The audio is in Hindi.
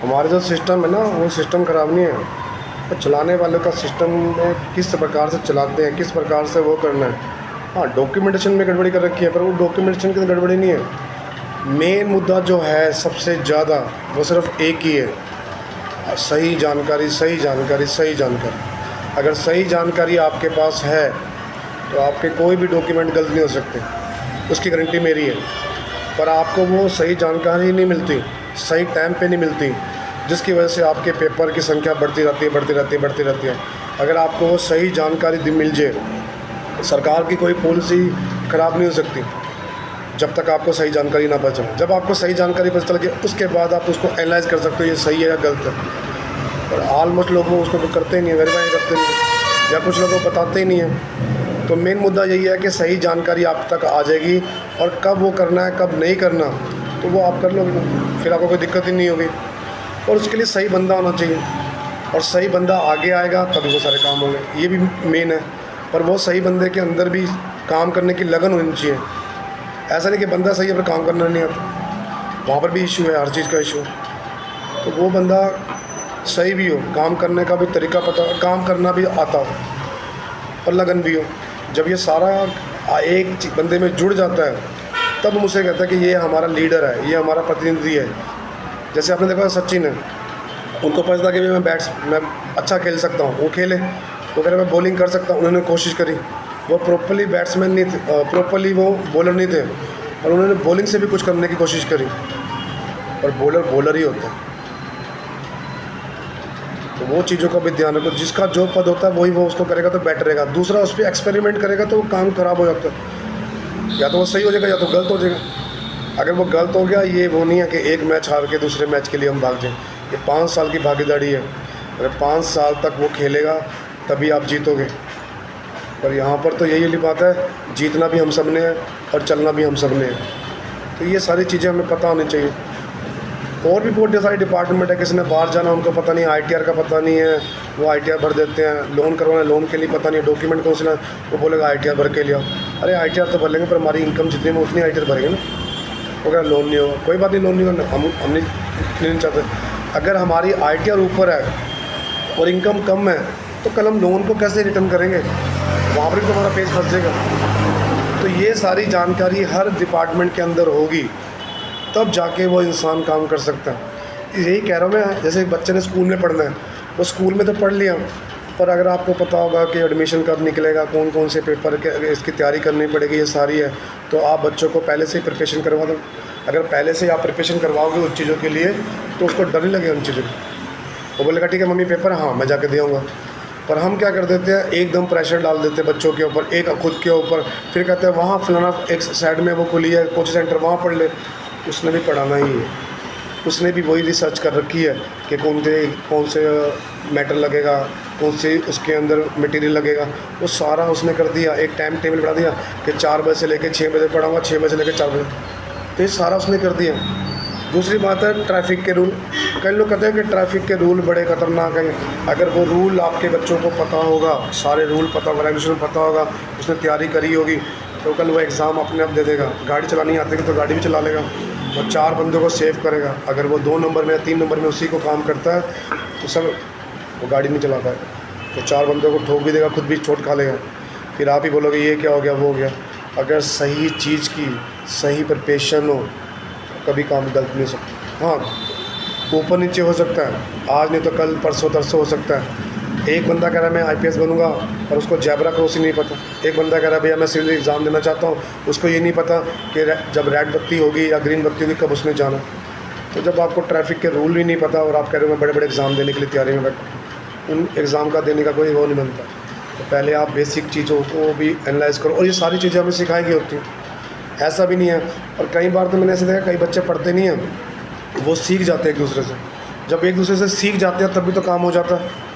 हमारे जो सिस्टम है ना, वो सिस्टम ख़राब नहीं है। तो चलाने वाले का सिस्टम में किस प्रकार से चलाते हैं, किस प्रकार से वो करना है। हाँ, डॉक्यूमेंटेशन में गड़बड़ी कर रखी है, पर वो डॉक्यूमेंटेशन की तो गड़बड़ी नहीं है। मेन मुद्दा जो है सबसे ज़्यादा, वो सिर्फ एक ही है, सही जानकारी, सही जानकारी, सही जानकारी। अगर सही जानकारी आपके पास है तो आपके कोई भी डॉक्यूमेंट गलत नहीं हो सकते, उसकी गारंटी मेरी है। पर आपको वो सही जानकारी नहीं मिलती, सही टाइम पे नहीं मिलती, जिसकी वजह से आपके पेपर की संख्या बढ़ती रहती है, बढ़ती रहती है, बढ़ती रहती है। अगर आपको वो सही जानकारी मिल जाए, सरकार की कोई पॉलिसी ख़राब नहीं हो सकती जब तक आपको सही जानकारी ना पता चले। जब आपको सही जानकारी पता चल गई, उसके बाद आप उसको एनालाइज कर सकते हो ये सही है या गलत है। और ऑलमोस्ट लोग उसको करते ही नहीं है, वेरीफाई करते नहीं है, या कुछ लोगों को बताते ही नहीं है। तो मेन मुद्दा यही है कि सही जानकारी आप तक आ जाएगी, और कब वो करना है कब नहीं करना तो वो आप कर लोगे, फिर आपको कोई दिक्कत ही नहीं होगी। और उसके लिए सही बंदा होना चाहिए, और सही बंदा आगे आएगा तभी वो सारे काम होंगे, ये भी मेन है। पर वो सही बंदे के अंदर भी काम करने की लगन होनी चाहिए। ऐसा नहीं कि बंदा सही है पर काम करना नहीं आता, वहाँ पर भी इशू है, हर चीज़ का इशू। तो वो बंदा सही भी हो, काम करने का भी तरीका पता हो, काम करना भी आता हो, और लगन भी हो। जब ये सारा एक बंदे में जुड़ जाता है, तब मुझसे कहता है कि ये हमारा लीडर है, ये हमारा प्रतिनिधि है। जैसे आपने देखा सचिन है, उनको पता था कि मैं अच्छा खेल सकता हूँ, वो खेले। वो कह रहे मैं बॉलिंग कर सकता हूँ, उन्होंने कोशिश करी। वो प्रॉपरली बैट्समैन नहीं थे, प्रॉपरली वो बॉलर नहीं थे, और उन्होंने बॉलिंग से भी कुछ करने की कोशिश करी। और बॉलर बॉलर ही होता है। तो वो चीज़ों का भी ध्यान रखो, जिसका जो पद होता है वही वो उसको करेगा तो बेटर रहेगा। दूसरा उस पर एक्सपेरिमेंट करेगा तो वो काम ख़राब हो जाता है, या तो वो सही हो जाएगा या तो गलत हो जाएगा। अगर वो गलत हो गया, ये वो नहीं है कि एक मैच हार के दूसरे मैच के लिए हम भाग जाएँ। ये 5 साल की भागीदारी है। अगर 5 साल तक वो खेलेगा तभी आप जीतोगे। पर यहाँ पर तो यही वाली बात है, जीतना भी हम सब ने है और चलना भी हम सब ने है। तो ये सारी चीज़ें हमें पता होनी चाहिए। और भी बहुत सारे डिपार्टमेंट है, किसी ने बाहर जाना उनको पता नहीं, ITR का पता नहीं है, वो ITR भर देते हैं। लोन करवाना, लोन के लिए पता नहीं, डॉक्यूमेंट कौन सा, वो बोलेगा ITR भर के लिया। अरे ITR तो भर लेंगे, पर हमारी इनकम जितनी में उतनी ITR भरेंगे ना। वो कह लोन नहीं होगा, कोई बात नहीं, लोन नहीं होगा, हम नहीं चाहते। अगर हमारी ITR ऊपर है और इनकम कम है, तो कल हम लोन को कैसे रिटर्न करेंगे? वहाँ पर भी तो हमारा पेज फंस जाएगा। तो ये सारी जानकारी हर डिपार्टमेंट के अंदर होगी, तब जाके वो इंसान काम कर सकता है। यही कह रहा हूँ मैं, जैसे एक बच्चे ने स्कूल में पढ़ना है, वो स्कूल में तो पढ़ लिया, पर अगर आपको पता होगा कि एडमिशन कब निकलेगा, कौन कौन से पेपर के इसकी तैयारी करनी पड़ेगी, ये सारी है, तो आप बच्चों को पहले से ही प्रिपरेशन करवा दो। अगर पहले से आप प्रिपरेशन करवाओगे उन चीज़ों के लिए, तो उसको डर नहीं लगेगा उन चीज़ों को। वो बोलेगा ठीक है मम्मी पेपर, हाँ मैं जाके दे आऊँगा। पर हम क्या कर देते हैं, एकदम प्रेशर डाल देते हैं बच्चों के ऊपर, एक खुद के ऊपर, फिर कहते हैं वहाँ फलाना एक साइड में वो खुली है कोचिंग सेंटर, वहाँ पढ़ ले। उसने भी पढ़ाना ही है, उसने भी वही रिसर्च कर रखी है कि कौन से मैटर लगेगा, कौन से उसके अंदर मटेरियल लगेगा, वो सारा उसने कर दिया। एक टाइम टेबल बना दिया कि 4 बजे से लेकर 6 बजे पढ़ाऊँगा, 6 बजे से लेकर 4 बजे, तो ये सारा उसने कर दिया। दूसरी बात है ट्रैफिक के रूल। कई लोग कहते हैं कि ट्रैफिक के रूल बड़े ख़तरनाक हैं। अगर वो रूल आपके बच्चों को पता होगा, सारे रूल पता होगा, रेगुलेशन पता होगा, उसने तैयारी करी होगी, तो कल वो एग्ज़ाम अपने आप दे देगा। गाड़ी चलानी आती है तो गाड़ी भी चला लेगा, और 4 बंदों को सेव करेगा। अगर वो 2 नंबर में या 3 नंबर में उसी को काम करता है, तो सब वो गाड़ी नहीं चला पाएगा, तो 4 बंदों को ठोक भी देगा, खुद भी चोट खा लेगा। फिर आप ही बोलोगे ये क्या हो गया, वो हो गया। अगर सही चीज़ की सही प्रिपरेशन हो, कभी काम गलत नहीं हो सकता। हाँ, ऊपर नीचे हो सकता है, आज नहीं तो कल, परसों तरसों हो सकता है। एक बंदा कह रहा है मैं IPS बनूंगा, पर उसको जैबरा क्रॉसिंग नहीं पता। एक बंदा कह रहा है भैया मैं सिविल एग्ज़ाम देना चाहता हूँ, उसको ये नहीं पता कि जब रेड बत्ती होगी या ग्रीन बत्ती होगी कब उसने जाना। तो जब आपको ट्रैफिक के रूल ही नहीं पता और आप कह रहे हो मैं बड़े बड़े एग्ज़ाम देने के लिए तैयारी में बैठा, उन एग्ज़ाम का देने का कोई वो नहीं बनता। तो पहले आप बेसिक चीज़ों को भी एनालाइज करो, और ये सारी चीज़ें हमें सिखाई गई होती हैं, ऐसा भी नहीं है। और कई बार तो मैंने ऐसे देखा, कई बच्चे पढ़ते नहीं हैं, वो सीख जाते हैं एक दूसरे से। जब एक दूसरे से सीख जाते हैं तब भी तो काम हो जाता है।